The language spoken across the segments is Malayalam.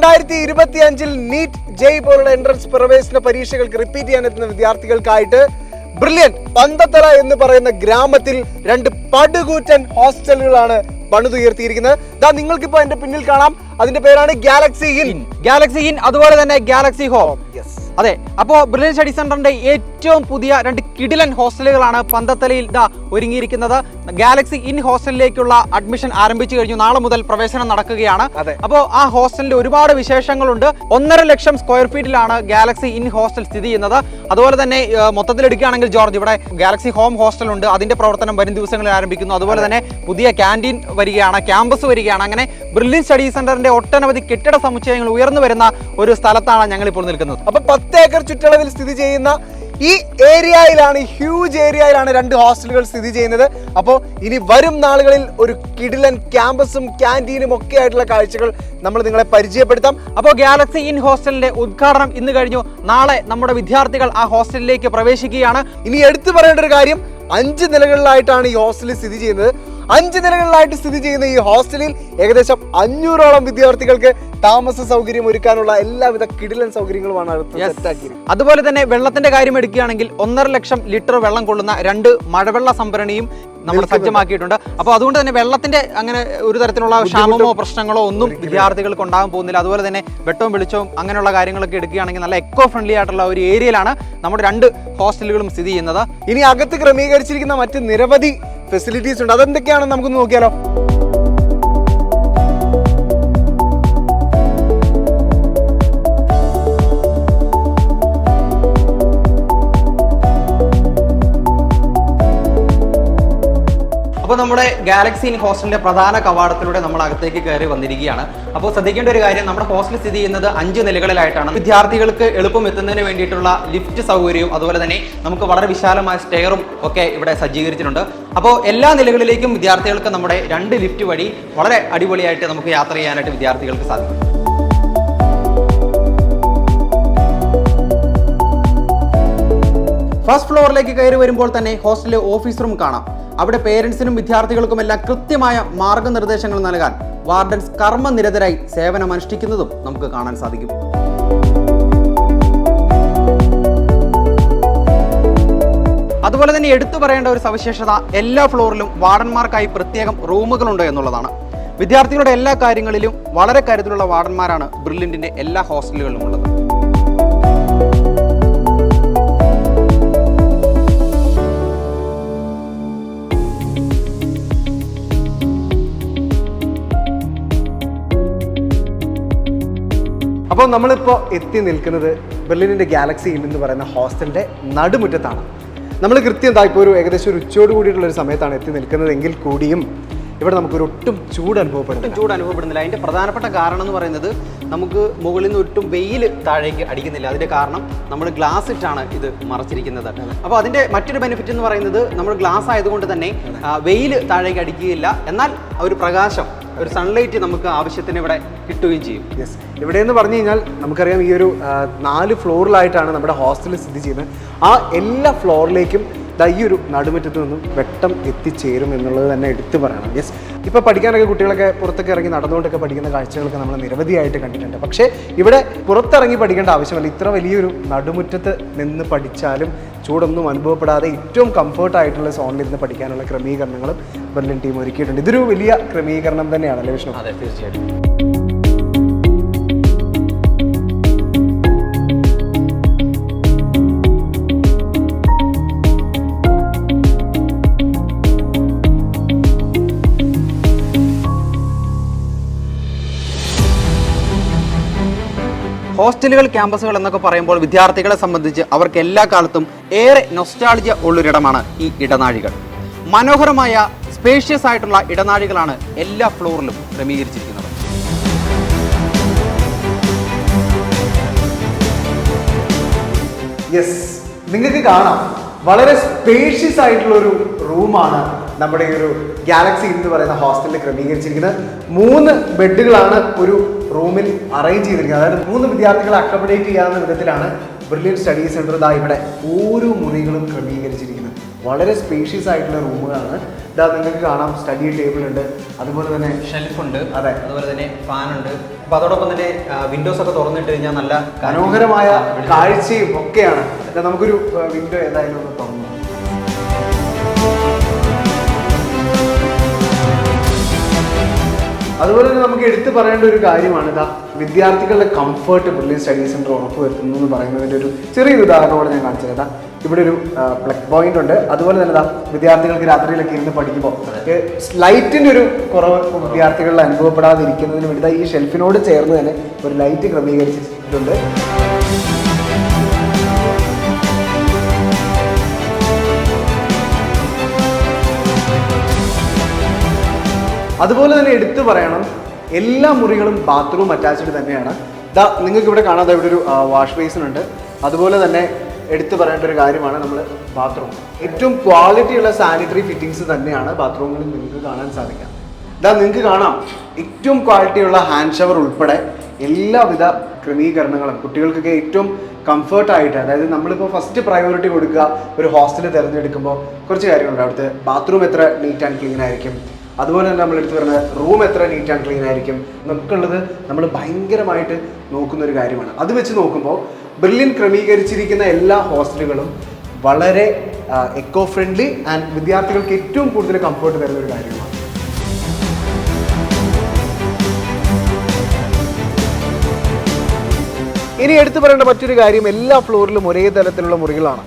2025 നീറ്റ് ജെയ് പോലുള്ള എൻട്രൻസ് പ്രവേശന പരീക്ഷകൾക്ക് റിപ്പീറ്റ് ചെയ്യാനെത്തുന്ന വിദ്യാർത്ഥികൾക്കായിട്ട് ബ്രില്യന്റ് പന്തത്തറ എന്ന് പറയുന്ന ഗ്രാമത്തിൽ 2 പടുകൂറ്റൻ ഹോസ്റ്റലുകളാണ് പണിതുയർത്തിയിരിക്കുന്നത്. നിങ്ങൾക്കിപ്പോ എന്റെ പിന്നിൽ കാണാം, അതിന്റെ പേരാണ് ഗാലക്സി ഇൻ, അതുപോലെ തന്നെ ഗാലക്സി ഹോം. അതെ, അപ്പോൾ ബ്രില്യന്റ് സ്റ്റഡി സെന്ററിന്റെ ഏറ്റവും പുതിയ 2 കിടിലൻ ഹോസ്റ്റലുകളാണ് പന്തത്തലയിൽ ഒരുങ്ങിയിരിക്കുന്നത്. ഗാലക്സി ഇൻ ഹോസ്റ്റലിലേക്കുള്ള അഡ്മിഷൻ ആരംഭിച്ചു കഴിഞ്ഞു. നാളെ മുതൽ പ്രവേശനം നടക്കുകയാണ്. അപ്പോൾ ആ ഹോസ്റ്റലിൽ ഒരുപാട് വിശേഷങ്ങളുണ്ട്. 1.5 ലക്ഷം സ്ക്വയർ ഫീറ്റിലാണ് ഗാലക്സി ഇൻ ഹോസ്റ്റൽ സ്ഥിതി ചെയ്യുന്നത്. അതുപോലെ തന്നെ മൊത്തത്തിൽ എടുക്കുകയാണെങ്കിൽ ജോർജ്, ഇവിടെ ഗാലക്സി ഹോം ഹോസ്റ്റൽ ഉണ്ട്, അതിന്റെ പ്രവർത്തനം വരും ദിവസങ്ങളിൽ ആരംഭിക്കുന്നു. അതുപോലെ തന്നെ പുതിയ ക്യാൻറ്റീൻ വരികയാണ്, ക്യാമ്പസ് വരികയാണ്. അങ്ങനെ ബ്രില്യന്റ് സ്റ്റഡി സെന്ററിന്റെ ഒട്ടനവധി കെട്ടിട സമുച്ചയങ്ങൾ ഉയർന്നു വരുന്ന ഒരു സ്ഥലത്താണ് ഞങ്ങൾ ഇപ്പോൾ നിൽക്കുന്നത്. അപ്പൊ 10 ഏക്കർ ചുറ്റളവിൽ സ്ഥിതി ചെയ്യുന്ന ഈ ഏരിയയിലാണ്, ഹ്യൂജ് ഏരിയയിലാണ് 2 ഹോസ്റ്റലുകൾ സ്ഥിതി ചെയ്യുന്നത്. അപ്പോൾ ഇനി വരും നാളുകളിൽ ഒരു കിടിലൻ ക്യാമ്പസും ക്യാൻറ്റീനും ഒക്കെ ആയിട്ടുള്ള കാഴ്ചകൾ നമ്മൾ നിങ്ങളെ പരിചയപ്പെടുത്താം. അപ്പോൾ ഗാലക്സി ഇൻ ഹോസ്റ്റലിന്റെ ഉദ്ഘാടനം ഇന്ന് കഴിഞ്ഞു. നാളെ നമ്മുടെ വിദ്യാർത്ഥികൾ ആ ഹോസ്റ്റലിലേക്ക് പ്രവേശിക്കുകയാണ്. ഇനി എടുത്തു പറയേണ്ട ഒരു കാര്യം, 5 നിലകളിലായിട്ടാണ് ഈ ഹോസ്റ്റലിൽ സ്ഥിതി ചെയ്യുന്നത്. 5 നിലകളിലായിട്ട് സ്ഥിതി ചെയ്യുന്ന ഈ ഹോസ്റ്റലിൽ ഏകദേശം 500ഓളം വിദ്യാർത്ഥികൾക്ക് താമസ സൗകര്യം ഒരുക്കാനുള്ള എല്ലാവിധ കിടിലൻ സൗകര്യങ്ങളുമാണ് അതുപോലെ തന്നെ വെള്ളത്തിന്റെ കാര്യം എടുക്കുകയാണെങ്കിൽ 1.5 ലക്ഷം ലിറ്റർ വെള്ളം കൊള്ളുന്ന 2 മഴവെള്ള സംഭരണിയും നമ്മൾ സജ്ജമാക്കിയിട്ടുണ്ട്. അപ്പോൾ അതുകൊണ്ട് തന്നെ വെള്ളത്തിന്റെ അങ്ങനെ ഒരു തരത്തിലുള്ള ക്ഷാമമോ പ്രശ്നങ്ങളോ ഒന്നും വിദ്യാർത്ഥികൾക്ക് ഉണ്ടാകാൻ പോകുന്നില്ല. അതുപോലെ തന്നെ വെട്ടവും വെളിച്ചവും അങ്ങനെയുള്ള കാര്യങ്ങളൊക്കെ എടുക്കുകയാണെങ്കിൽ നല്ല എക്കോ ഫ്രണ്ട്ലി ആയിട്ടുള്ള ഒരു ഏരിയയിലാണ് നമ്മുടെ 2 ഹോസ്റ്റലുകളും സ്ഥിതി ചെയ്യുന്നത്. ഇനി അകത്ത് ക്രമീകരിച്ചിരിക്കുന്ന മറ്റ് നിരവധി ഫെസിലിറ്റീസ് ഉണ്ട്. അതെന്തൊക്കെയാണെന്ന് നമുക്ക് നോക്കിയാലോ. അപ്പോൾ നമ്മുടെ ഗാലക്സി ഇൻ ഹോസ്റ്റലിന്റെ പ്രധാന കവാടത്തിലൂടെ നമ്മൾ അകത്തേക്ക് കയറി വന്നിരിക്കുകയാണ്. അപ്പോൾ ശ്രദ്ധിക്കേണ്ട ഒരു കാര്യം, നമ്മുടെ ഹോസ്റ്റൽ സ്ഥിതി ചെയ്യുന്നത് 5 നിലകളിലായിട്ടാണ്. വിദ്യാർത്ഥികൾക്ക് എളുപ്പം എത്തുന്നതിന് വേണ്ടിയിട്ടുള്ള ലിഫ്റ്റ് സൗകര്യവും അതുപോലെ തന്നെ നമുക്ക് വളരെ വിശാലമായ സ്റ്റെയറും ഒക്കെ ഇവിടെ സജ്ജീകരിച്ചിട്ടുണ്ട്. അപ്പോൾ എല്ലാ നിലകളിലേക്കും വിദ്യാർത്ഥികൾക്ക് നമ്മുടെ 2 ലിഫ്റ്റ് വഴി വളരെ അടിപൊളിയായിട്ട് നമുക്ക് യാത്ര ചെയ്യാനായിട്ട് വിദ്യാർത്ഥികൾക്ക് സാധിക്കും. ഫസ്റ്റ് ഫ്ലോറിലേക്ക് കയറി വരുമ്പോൾ തന്നെ ഹോസ്റ്റലിലെ ഓഫീസ് റൂം കാണാം. അവിടെ പേരൻസിനും വിദ്യാർത്ഥികൾക്കുമെല്ലാം കൃത്യമായ മാർഗനിർദ്ദേശങ്ങൾ നൽകാൻ വാർഡൻസ് കർമ്മനിരതരായി സേവനമനുഷ്ഠിക്കുന്നതും നമുക്ക് കാണാൻ സാധിക്കും. അതുപോലെ തന്നെ എടുത്തു പറയേണ്ട ഒരു സവിശേഷത, എല്ലാ ഫ്ലോറിലും വാർഡന്മാർക്കായി പ്രത്യേകം റൂമുകളുണ്ട് എന്നുള്ളതാണ്. വിദ്യാർത്ഥികളുടെ എല്ലാ കാര്യങ്ങളിലും വളരെ കരുതലുള്ള വാർഡന്മാരാണ് ബ്രില്യന്റിന്റെ എല്ലാ ഹോസ്റ്റലുകളിലും ഉള്ളത്. അപ്പോൾ നമ്മളിപ്പോൾ എത്തി നിൽക്കുന്നത് ബ്രില്യന്റിന്റെ ഗാലക്സി ഇൻ എന്ന് പറയുന്ന ഹോസ്റ്റലിന്റെ നടുമുറ്റത്താണ്. നമ്മൾ കൃത്യം ഇപ്പോൾ ഒരു ഏകദേശം ഒരു ഉച്ചയോട് കൂടിയിട്ടുള്ള ഒരു സമയത്താണ് എത്തി നിൽക്കുന്നതെങ്കിൽ കൂടിയും ഇവിടെ നമുക്കൊരു ഒട്ടും ചൂട് അനുഭവപ്പെടുന്നില്ല. അതിൻ്റെ പ്രധാനപ്പെട്ട കാരണം എന്ന് പറയുന്നത്, നമുക്ക് മുകളിൽ നിന്ന് ഒട്ടും വെയിൽ താഴേക്ക് അടിക്കുന്നില്ല. അതിൻ്റെ കാരണം നമ്മൾ ഗ്ലാസ് ഇട്ടാണ് ഇത് മറച്ചിരിക്കുന്നത്. അപ്പോൾ അതിൻ്റെ മറ്റൊരു ബെനിഫിറ്റ് എന്ന് പറയുന്നത്, നമ്മൾ ഗ്ലാസ് ആയതുകൊണ്ട് തന്നെ വെയിൽ താഴേക്ക് അടിക്കുകയില്ല, എന്നാൽ ഒരു പ്രകാശം, ഒരു സൺലൈറ്റ് നമുക്ക് ആവശ്യത്തിന് ഇവിടെ കിട്ടുകയും ചെയ്യും. യെസ്, ഇവിടെ എന്ന് പറഞ്ഞു കഴിഞ്ഞാൽ നമുക്കറിയാം ഈ ഒരു 4 ഫ്ലോറിലായിട്ടാണ് നമ്മുടെ ഹോസ്റ്റൽ സ്ഥിതി ചെയ്യുന്നത്. ആ എല്ലാ ഫ്ലോറിലേക്കും ഈ ഒരു നടുമുറ്റത്ത് നിന്നും വെട്ടം എത്തിച്ചേരും എന്നുള്ളത് തന്നെ എടുത്തു പറയണം. യെസ്, ഇപ്പോൾ പഠിക്കാനൊക്കെ കുട്ടികളൊക്കെ പുറത്തൊക്കെ ഇറങ്ങി നടന്നുകൊണ്ടൊക്കെ പഠിക്കുന്ന കാഴ്ചകളൊക്കെ നമ്മൾ നിരവധിയായിട്ട് കണ്ടിട്ടുണ്ട്. പക്ഷേ ഇവിടെ പുറത്തിറങ്ങി പഠിക്കേണ്ട ആവശ്യമില്ല. ഇത്ര വലിയൊരു നടുമുറ്റത്ത് നിന്ന് പഠിച്ചാലും ചൂടൊന്നും അനുഭവപ്പെടാതെ ഏറ്റവും കംഫർട്ടായിട്ടുള്ള സോണിലിരുന്ന് പഠിക്കാനുള്ള ക്രമീകരണങ്ങളും ബ്രില്യന്റ് ടീം ഒരുക്കിയിട്ടുണ്ട്. ഇതൊരു വലിയ ക്രമീകരണം തന്നെയാണല്ലേ വിഷ്ണു? അതെ, തീർച്ചയായിട്ടും. ഹോസ്റ്റലുകൾ, ക്യാമ്പസുകൾ എന്നൊക്കെ പറയുമ്പോൾ വിദ്യാർത്ഥികളെ സംബന്ധിച്ച് അവർക്ക് എല്ലാ കാലത്തും ഏറെ നൊസ്റ്റാൾജിയ ഉള്ളൊരിടമാണ് ഈ ഇടനാഴികൾ. മനോഹരമായ സ്പേഷ്യസ് ആയിട്ടുള്ള ഇടനാഴികളാണ് എല്ലാ ഫ്ലോറിലും ക്രമീകരിച്ചിരിക്കുന്നത്. യെസ്, നിങ്ങൾക്ക് കാണാം വളരെ സ്പേഷ്യസ് ആയിട്ടുള്ള ഒരു റൂമാണ് നമ്മുടെ ഈ ഒരു ഗാലക്സി എന്ന് പറയുന്ന ഹോസ്റ്റലിൽ ക്രമീകരിച്ചിരിക്കുന്നത്. 3 ബെഡുകളാണ് ഒരു റൂമിൽ അറേഞ്ച് ചെയ്തിരിക്കുന്നത്. അതായത് 3 വിദ്യാർത്ഥികളെ അക്കോമഡേറ്റ് ചെയ്യാവുന്ന വിധത്തിലാണ് ബ്രില്യന്റ് സ്റ്റഡി സെന്റർ ഇവിടെ ഓരോ മുറികളും ക്രമീകരിച്ചിരിക്കുന്നത്. വളരെ സ്പേഷ്യസ് ആയിട്ടുള്ള റൂമുകളാണ്. ഇതാ നിങ്ങൾക്ക് കാണാം, സ്റ്റഡി ടേബിൾ ഉണ്ട്, അതുപോലെ തന്നെ ഷെൽഫ് ഉണ്ട്, അതെ, അതുപോലെ തന്നെ ഫാൻ ഉണ്ട്. അപ്പോൾ അതോടൊപ്പം തന്നെ വിൻഡോസ് ഒക്കെ തുറന്നിട്ട് കഴിഞ്ഞാൽ നല്ല മനോഹരമായ കാഴ്ചയും ഒക്കെയാണ്. നമുക്കൊരു വിൻഡോ ഏതായാലും ഒന്ന് തുറന്നു. അതുപോലെ തന്നെ നമുക്ക് എടുത്തു പറയേണ്ട ഒരു കാര്യമാണ് ഇതാ വിദ്യാർത്ഥികളുടെ കംഫർട്ട് ബ്രില്യൻ സ്റ്റഡി സെന്റർ ഉറപ്പുവരുത്തുന്നു എന്ന് പറയുന്നതിൻ്റെ ഒരു ചെറിയൊരു ഉദാഹരണമാണ് ഞാൻ കാണിച്ചത്. കേട്ടാ ഇവിടെ ഒരു പ്ലഗ് പോയിന്റ് ഉണ്ട്. അതുപോലെ തന്നെ ഇതാ വിദ്യാർത്ഥികൾക്ക് രാത്രിയിലൊക്കെ ഇരുന്ന് പഠിക്കുമ്പോൾ ലൈറ്റിൻ്റെ ഒരു കുറവ് വിദ്യാർത്ഥികളിൽ അനുഭവപ്പെടാതിരിക്കുന്നതിന് വേണ്ടി ഈ ഷെൽഫിനോട് ചേർന്ന് തന്നെ ഒരു ലൈറ്റ് ക്രമീകരിച്ചിട്ടുണ്ട്. അതുപോലെ തന്നെ എടുത്തു പറയണം, എല്ലാ മുറികളും ബാത്റൂം അറ്റാച്ച്ഡ് തന്നെയാണ്. ഇതാ നിങ്ങൾക്ക് ഇവിടെ കാണാതെ ഇവിടെ ഒരു വാഷ് ബേസിൻ ഉണ്ട്. അതുപോലെ തന്നെ എടുത്തു പറയേണ്ട ഒരു കാര്യമാണ് നമ്മൾ ബാത്റൂം. ഏറ്റവും ക്വാളിറ്റിയുള്ള സാനിറ്ററി ഫിറ്റിങ്സ് തന്നെയാണ് ബാത്റൂമിൽ നിങ്ങൾക്ക് കാണാൻ സാധിക്കുക. ഇതാ നിങ്ങൾക്ക് കാണാം, ഏറ്റവും ക്വാളിറ്റിയുള്ള ഹാൻഡ് ഷവർ ഉൾപ്പെടെ എല്ലാവിധ ക്രമീകരണങ്ങളും കുട്ടികൾക്കൊക്കെ ഏറ്റവും കംഫർട്ടായിട്ട്, അതായത് നമ്മളിപ്പോൾ ഫസ്റ്റ് പ്രയോറിറ്റി കൊടുക്കുക ഒരു ഹോസ്റ്റൽ തിരഞ്ഞെടുക്കുമ്പോൾ കുറച്ച് കാര്യങ്ങളുണ്ട്. അവിടുത്തെ ബാത്റൂം എത്ര നീറ്റ് ആൻഡ് ക്ലീൻ ആയിരിക്കും, അതുപോലെ തന്നെ നമ്മൾ എടുത്തു പറയുന്നത് റൂം എത്ര നീറ്റ് ആൻഡ് ക്ലീൻ ആയിരിക്കും എന്നൊക്കെ ഉള്ളത് നമ്മൾ ഭയങ്കരമായിട്ട് നോക്കുന്ന ഒരു കാര്യമാണ്. അത് വെച്ച് നോക്കുമ്പോൾ ബ്രില്യൻ ക്രമീകരിച്ചിരിക്കുന്ന എല്ലാ ഹോസ്റ്റലുകളും വളരെ എക്കോ ഫ്രണ്ട്ലി ആൻഡ് വിദ്യാർത്ഥികൾക്ക് ഏറ്റവും കൂടുതൽ കംഫർട്ട് തരുന്ന ഒരു കാര്യമാണ്. ഇനി എടുത്തു പറയേണ്ട മറ്റൊരു കാര്യം, എല്ലാ ഫ്ലോറിലും ഒരേ തരത്തിലുള്ള മുറികളാണ്.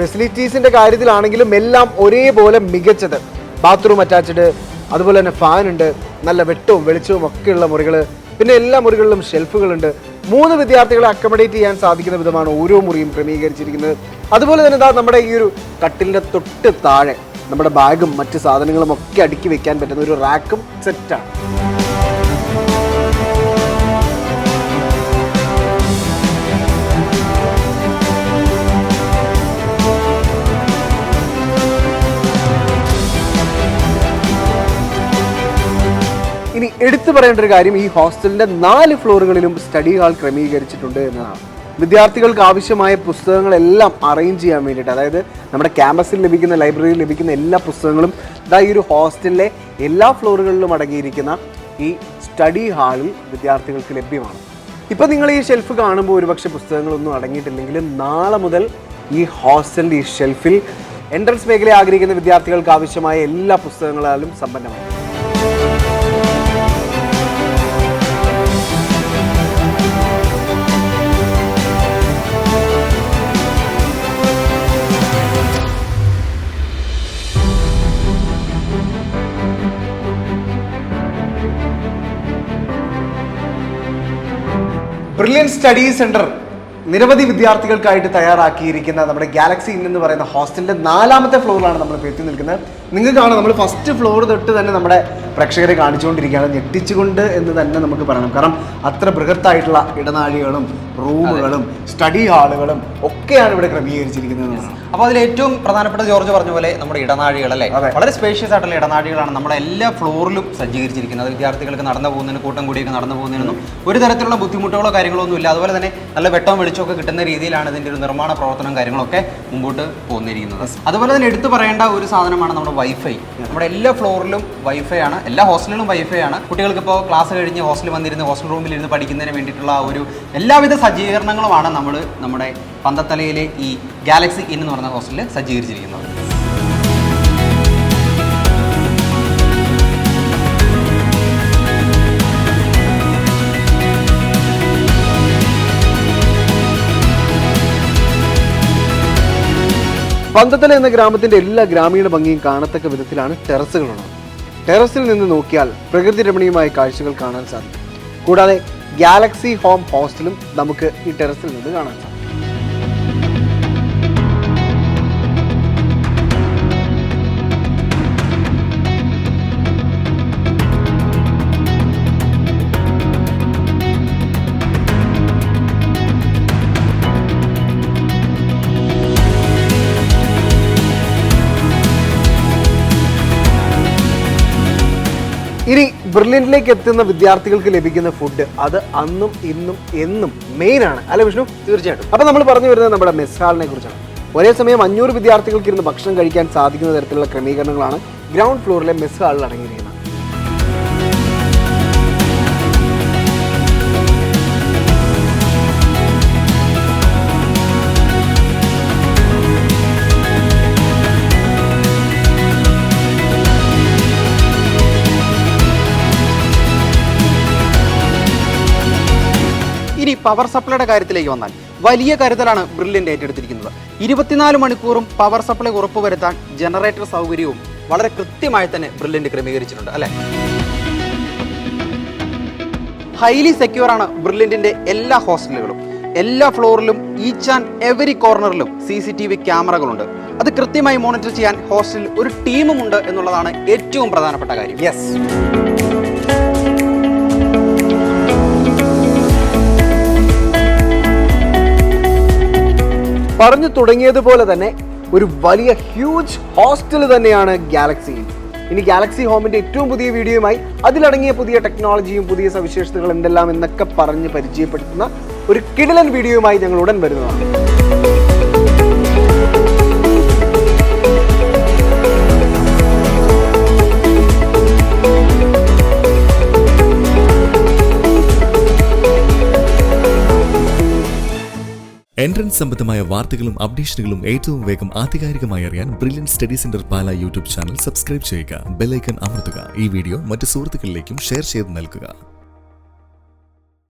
ഫെസിലിറ്റീസിന്റെ കാര്യത്തിലാണെങ്കിലും എല്ലാം ഒരേപോലെ മികച്ചത്. ബാത്റൂം അറ്റാച്ച്ഡ്, അതുപോലെ തന്നെ ഫാൻ ഉണ്ട്, നല്ല വെട്ടവും വെളിച്ചവും ഒക്കെയുള്ള മുറികൾ, പിന്നെ എല്ലാ മുറികളിലും ഷെൽഫുകളുണ്ട്. 3 വിദ്യാർത്ഥികളെ അക്കോമഡേറ്റ് ചെയ്യാൻ സാധിക്കുന്ന വിധമാണ് ഓരോ മുറിയും ക്രമീകരിച്ചിരിക്കുന്നത്. അതുപോലെ തന്നെ നമ്മുടെ ഈ ഒരു കട്ടിലിൻ്റെ തൊട്ട് താഴെ നമ്മുടെ ബാഗും മറ്റ് സാധനങ്ങളും ഒക്കെ അടുക്കി വെക്കാൻ പറ്റുന്ന ഒരു റാക്കും സെറ്റാണ്. ഇനി എടുത്തു പറയേണ്ട ഒരു കാര്യം, ഈ ഹോസ്റ്റലിന്റെ 4 ഫ്ലോറുകളിലും സ്റ്റഡി ഹാൾ ക്രമീകരിച്ചിട്ടുണ്ട് എന്നതാണ്. വിദ്യാർത്ഥികൾക്ക് ആവശ്യമായ പുസ്തകങ്ങളെല്ലാം അറേഞ്ച് ചെയ്യാൻ വേണ്ടിയിട്ട്, അതായത് നമ്മുടെ ക്യാമ്പസിൽ ലഭിക്കുന്ന, ലൈബ്രറിയിൽ ലഭിക്കുന്ന എല്ലാ പുസ്തകങ്ങളും ഈ ഒരു ഹോസ്റ്റലിലെ എല്ലാ ഫ്ലോറുകളിലും അടങ്ങിയിരിക്കുന്ന ഈ സ്റ്റഡി ഹാളിൽ വിദ്യാർത്ഥികൾക്ക് ലഭ്യമാണ്. ഇപ്പം നിങ്ങൾ ഈ ഷെൽഫ് കാണുമ്പോൾ ഒരുപക്ഷെ പുസ്തകങ്ങളൊന്നും അടങ്ങിയിട്ടില്ലെങ്കിലും നാളെ മുതൽ ഈ ഹോസ്റ്റലിൻ്റെ ഈ ഷെൽഫിൽ എൻട്രൻസ് മേഖല ആഗ്രഹിക്കുന്ന വിദ്യാർത്ഥികൾക്ക് ആവശ്യമായ എല്ലാ പുസ്തകങ്ങളാലും സമ്പന്നമാണ്. ബ്രില്യൻ സ്റ്റഡി സെന്റർ നിരവധി വിദ്യാർത്ഥികൾക്കായിട്ട് തയ്യാറാക്കിയിരിക്കുന്ന നമ്മുടെ ഗാലക്സി ഇൻ എന്ന് പറയുന്ന ഹോസ്റ്റലിന്റെ 4ാമത്തെ ഫ്ലോറിലാണ് നമ്മൾ എത്തി നിൽക്കുന്നത്. നിങ്ങൾക്ക് കാണാം, നമ്മൾ ഫസ്റ്റ് ഫ്ലോർ തൊട്ട് തന്നെ നമ്മുടെ പ്രേക്ഷകരെ കാണിച്ചുകൊണ്ടിരിക്കുകയാണ്. ഞെട്ടിച്ചുകൊണ്ട് എന്ന് തന്നെ നമുക്ക് പറയണം. കാരണം അത്ര ബൃഹത്തായിട്ടുള്ള ഇടനാഴികളും റൂമുകളും സ്റ്റഡി ഹാളുകളും ഒക്കെയാണ് ഇവിടെ ക്രമീകരിച്ചിരിക്കുന്നത്. അപ്പോൾ അതിൽ ഏറ്റവും പ്രധാനപ്പെട്ട ജോർജ് പറഞ്ഞ പോലെ നമ്മുടെ ഇടനാഴികൾ അല്ലേ, വളരെ സ്പേഷ്യസ് ആയിട്ടുള്ള ഇടനാഴികളാണ് നമ്മുടെ എല്ലാ ഫ്ലോറിലും സജ്ജീകരിച്ചിരിക്കുന്നത്. വിദ്യാർത്ഥികൾക്ക് നടന്നു പോകുന്നതിന്, കൂട്ടം കൂടിയൊക്കെ നടന്നു പോകുന്നതിനൊന്നും ഒരു തരത്തിലുള്ള ബുദ്ധിമുട്ടുകളോ കാര്യങ്ങളോ ഒന്നും ഇല്ല. അതുപോലെ തന്നെ നല്ല വെട്ടവും വെളിച്ചമൊക്കെ കിട്ടുന്ന രീതിയിലാണ് ഇതിൻ്റെ ഒരു നിർമ്മാണ പ്രവർത്തനം കാര്യങ്ങളൊക്കെ മുമ്പോട്ട് പോകുന്നിരിക്കുന്നത്. അതുപോലെ തന്നെ എടുത്തു പറയേണ്ട ഒരു സാധനമാണ് നമ്മുടെ വൈഫൈ. നമ്മുടെ എല്ലാ ഫ്ലോറിലും വൈഫൈ ആണ്, എല്ലാ ഹോസ്റ്റലിലും വൈഫൈ ആണ്. കുട്ടികൾക്ക് ഇപ്പോൾ ക്ലാസ് കഴിഞ്ഞ് ഹോസ്റ്റലിൽ വന്നിരുന്ന് ഹോസ്റ്റൽ റൂമിലിരുന്ന് പഠിക്കുന്നതിന് വേണ്ടിയിട്ടുള്ള ഒരു എല്ലാവിധ സജ്ജീകരണങ്ങളുമാണ് നമ്മൾ നമ്മുടെ പന്തത്തലയിലെ ഈ ഗാലക്സി ഇൻ എന്ന് പറയുന്ന ഹോസ്റ്റലിൽ സജ്ജീകരിച്ചിരിക്കുന്നത്. പന്തത്തല എന്ന ഗ്രാമത്തിന്റെ എല്ലാ ഗ്രാമീണ ഭംഗിയും കാണത്തക്ക വിധത്തിലാണ് ടെറസുകളുള്ളത്. ടെറസിൽ നിന്ന് നോക്കിയാൽ പ്രകൃതി രമണീയമായ കാഴ്ചകൾ കാണാൻ സാധിക്കും. കൂടാതെ ഗാലക്സി ഹോം ഹോസ്റ്റലും നമുക്ക് ഈ ടെറസിൽ നിന്ന് കാണാൻ സാധിക്കും. ഇനി ബ്രില്യന്റിലേക്ക് എത്തുന്ന വിദ്യാർത്ഥികൾക്ക് ലഭിക്കുന്ന ഫുഡ് അത് അന്നും ഇന്നും എന്നും മെയിൻ ആണ് അല്ലെ വിഷ്ണു? തീർച്ചയായിട്ടും. അപ്പൊ നമ്മൾ പറഞ്ഞു വരുന്നത് നമ്മുടെ മെസ് ഹാളിനെ കുറിച്ചാണ്. ഒരേ സമയം 500 വിദ്യാർത്ഥികൾക്ക് ഇരുന്ന് ഭക്ഷണം കഴിക്കാൻ സാധിക്കുന്ന തരത്തിലുള്ള ക്രമീകരണങ്ങളാണ് ഗ്രൗണ്ട് ഫ്ലോറിലെ മെസ് ഹാളിൽ അടങ്ങിയിരിക്കുന്നത്. ഇനി പവർ സപ്ലൈയുടെ കാര്യത്തിലേക്ക് വന്നാൽ വലിയ കരുതലാണ് ബ്രില്യൻ്റ് ഏറ്റെടുത്തിരിക്കുന്നത്. 24 മണിക്കൂറും പവർ സപ്ലൈ ഉറപ്പുവരുത്താൻ ജനറേറ്റർ സൗകര്യവും വളരെ കൃത്യമായി തന്നെ ബ്രില്യൻ്റ് ക്രമീകരിച്ചിട്ടുണ്ട് അല്ലേ. ഹൈലി സെക്യൂർ ആണ് ബ്രില്യൻറ്റിൻ്റെ എല്ലാ ഹോസ്റ്റലുകളും. എല്ലാ ഫ്ലോറിലും ഈച്ച് ആൻഡ് എവറി കോർണറിലും CCTV ക്യാമറകളുണ്ട്. അത് കൃത്യമായി മോണിറ്റർ ചെയ്യാൻ ഹോസ്റ്റലിൽ ഒരു ടീമുമുണ്ട് എന്നുള്ളതാണ് ഏറ്റവും പ്രധാനപ്പെട്ട കാര്യം. യെസ്, പറഞ്ഞു തുടങ്ങിയതുപോലെ തന്നെ ഒരു വലിയ ഹ്യൂജ് ഹോസ്റ്റൽ തന്നെയാണ് ഗാലക്സിയിൽ. ഇനി ഗാലക്സി ഹോമിന്റെ ഏറ്റവും പുതിയ വീഡിയോയുമായി അതിലടങ്ങിയ പുതിയ ടെക്നോളജിയും പുതിയ സവിശേഷതകൾ എന്തെല്ലാം എന്നൊക്കെ പറഞ്ഞ് പരിചയപ്പെടുത്തുന്ന ഒരു കിടിലൻ വീഡിയോയുമായി ഞങ്ങൾ ഉടൻ വരുന്നതാണ്. എൻട്രൻസ് സംബന്ധമായ വാർത്തകളും അപ്ഡേഷനുകളും ഏറ്റവും വേഗം ആധികാരികമായി അറിയാൻ ബ്രില്യൻറ്റ് സ്റ്റഡി സെന്റർ പാല യൂട്യൂബ് ചാനൽ സബ്സ്ക്രൈബ് ചെയ്യുക, ബെൽ ഐക്കൺ അമർത്തുക. ഈ വീഡിയോ മറ്റ് സുഹൃത്തുക്കളിലേക്കും ഷെയർ ചെയ്ത് നൽകുക.